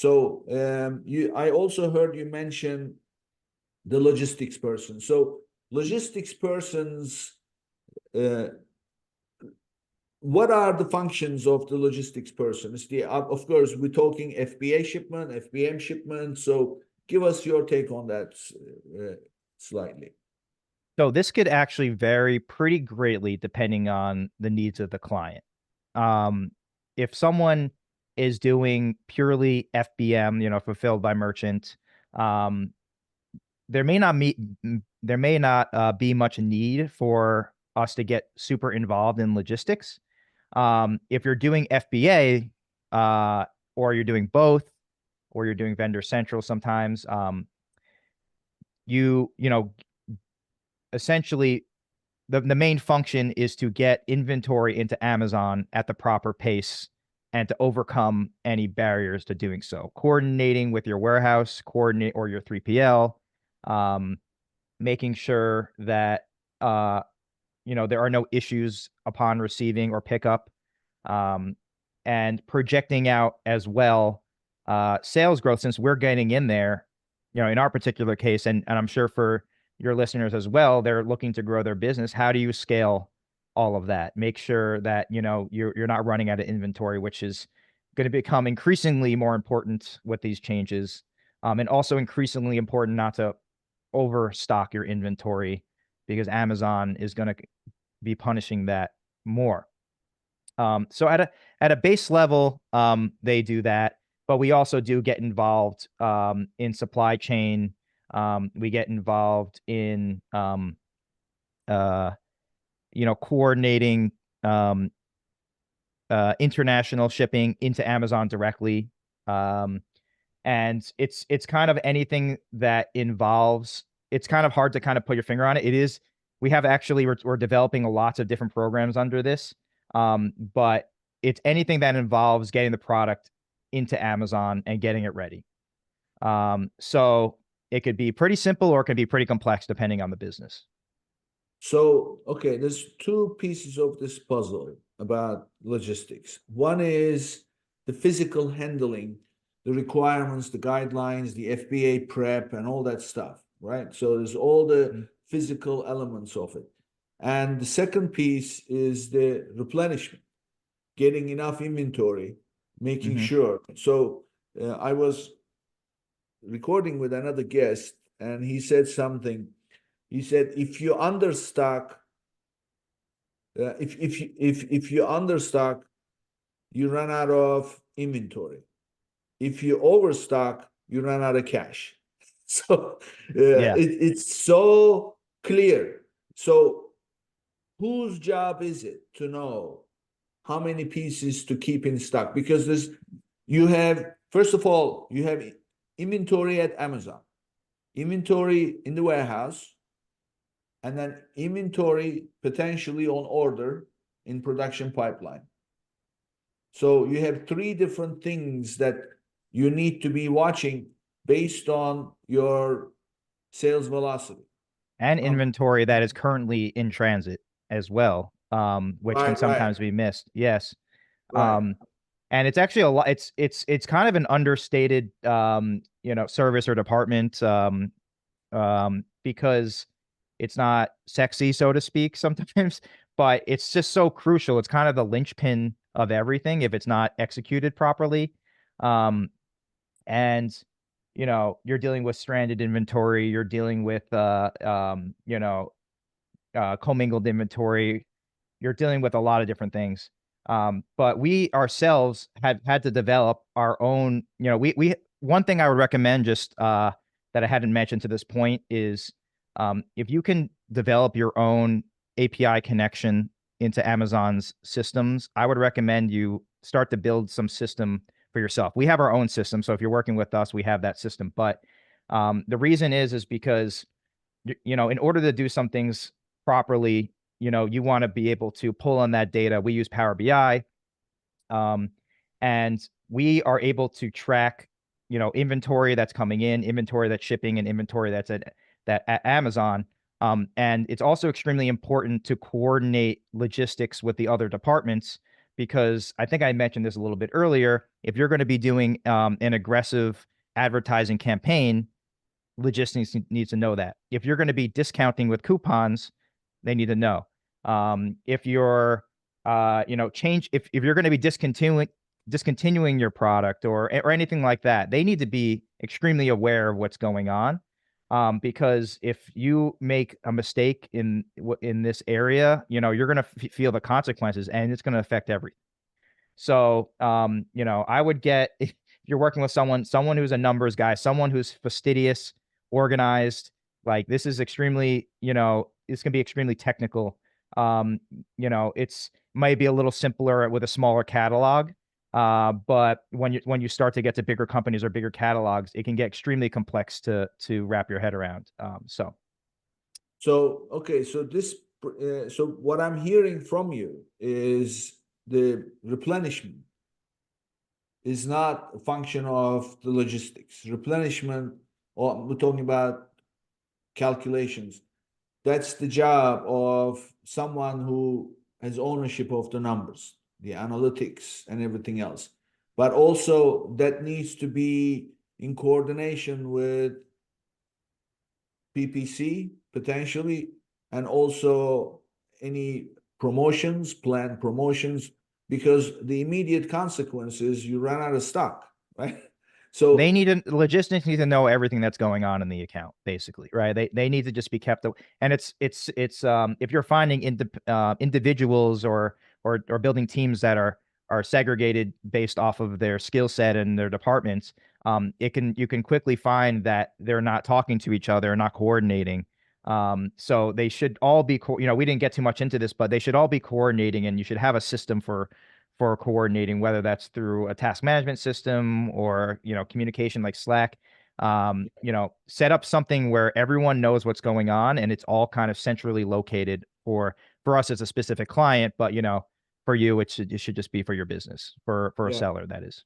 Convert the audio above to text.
So I also heard you mention the logistics person. So logistics persons, what are the functions of the logistics person? Of course, we're talking FBA shipment, FBM shipment. So give us your take on that slightly. So this could actually vary pretty greatly depending on the needs of the client. If someone is doing purely FBM, fulfilled by merchant, um, there may not be much need for us to get super involved in logistics. If you're doing FBA, or you're doing both, or you're doing vendor central sometimes, you know, essentially the main function is to get inventory into Amazon at the proper pace and to overcome any barriers to doing so. Coordinating with your warehouse, or your 3PL, making sure that there are no issues upon receiving or pickup, and projecting out as well sales growth, since we're getting in there, in our particular case, and I'm sure for your listeners as well, they're looking to grow their business. How do you scale all of that? Make sure that you're not running out of inventory, which is going to become increasingly more important with these changes, and also increasingly important not to overstock your inventory, because Amazon is going to be punishing that more. So at a base level, they do that, but we also do get involved in supply chain. We get involved in coordinating international shipping into Amazon directly. And it's kind of anything that involves. It's kind of hard to kind of put your finger on it. We're developing lots of different programs under this. But it's anything that involves getting the product into Amazon and getting it ready. So it could be pretty simple or it can be pretty complex depending on the business. So, okay, there's two pieces of this puzzle about logistics. One is the physical handling, the requirements, the guidelines, the FBA prep, and all that stuff, right? So there's all the physical elements of it. And the second piece is the replenishment, getting enough inventory, making sure. So I was recording with another guest, and he said something. He said, if you understock, if you understock, you run out of inventory. If you overstock, you run out of cash. So it's so clear. So whose job is it to know how many pieces to keep in stock? Because first of all, you have inventory at Amazon, inventory in the warehouse, and then inventory potentially on order in production pipeline. So you have three different things that you need to be watching based on your sales velocity. And inventory that is currently in transit as well, which can sometimes be missed. Yes. And it's actually a lot. It's kind of an understated, service or department, because it's not sexy, so to speak, sometimes, but it's just so crucial. It's kind of the linchpin of everything if it's not executed properly. And you're dealing with stranded inventory. You're dealing with commingled inventory. You're dealing with a lot of different things. But we ourselves have had to develop our own. One thing I would recommend, just that I hadn't mentioned to this point, is if you can develop your own API connection into Amazon's systems, I would recommend you start to build some system for yourself. We have our own system, so if you're working with us, we have that system. But the reason is because in order to do some things properly, you want to be able to pull on that data. We use Power BI, and we are able to track inventory that's coming in, inventory that's shipping, and inventory that's at Amazon. And it's also extremely important to coordinate logistics with the other departments, because I think I mentioned this a little bit earlier. If you're going to be doing an aggressive advertising campaign, logistics needs to know that. If you're going to be discounting with coupons, they need to know. If you're, if you're going to be discontinuing your product or anything like that, they need to be extremely aware of what's going on. Because if you make a mistake in this area, you're going to feel the consequences, and it's going to affect everything. So, I would get, if you're working with someone who's a numbers guy, someone who's fastidious, organized, like this is extremely, it's going to be extremely technical. It's might be a little simpler with a smaller catalog. But when you start to get to bigger companies or bigger catalogs, it can get extremely complex to wrap your head around. Okay, so what I'm hearing from you is the replenishment is not a function of the logistics. Replenishment, or we're talking about calculations. That's the job of someone who has ownership of the numbers, the analytics, and everything else. But also that needs to be in coordination with PPC potentially, and also any promotions, planned promotions, because the immediate consequence is you run out of stock, right? So logistics need to know everything that's going on in the account, basically, right? They need to just be kept. And it's if you're finding individuals or building teams that are segregated based off of their skill set and their departments, you can quickly find that they're not talking to each other, not coordinating. So they should all be, we didn't get too much into this, but they should all be coordinating, and you should have a system for coordinating, whether that's through a task management system or, communication like Slack. Set up something where everyone knows what's going on, and it's all kind of centrally located for us as a specific client. But, for you, it should just be for your business, for a seller, that is.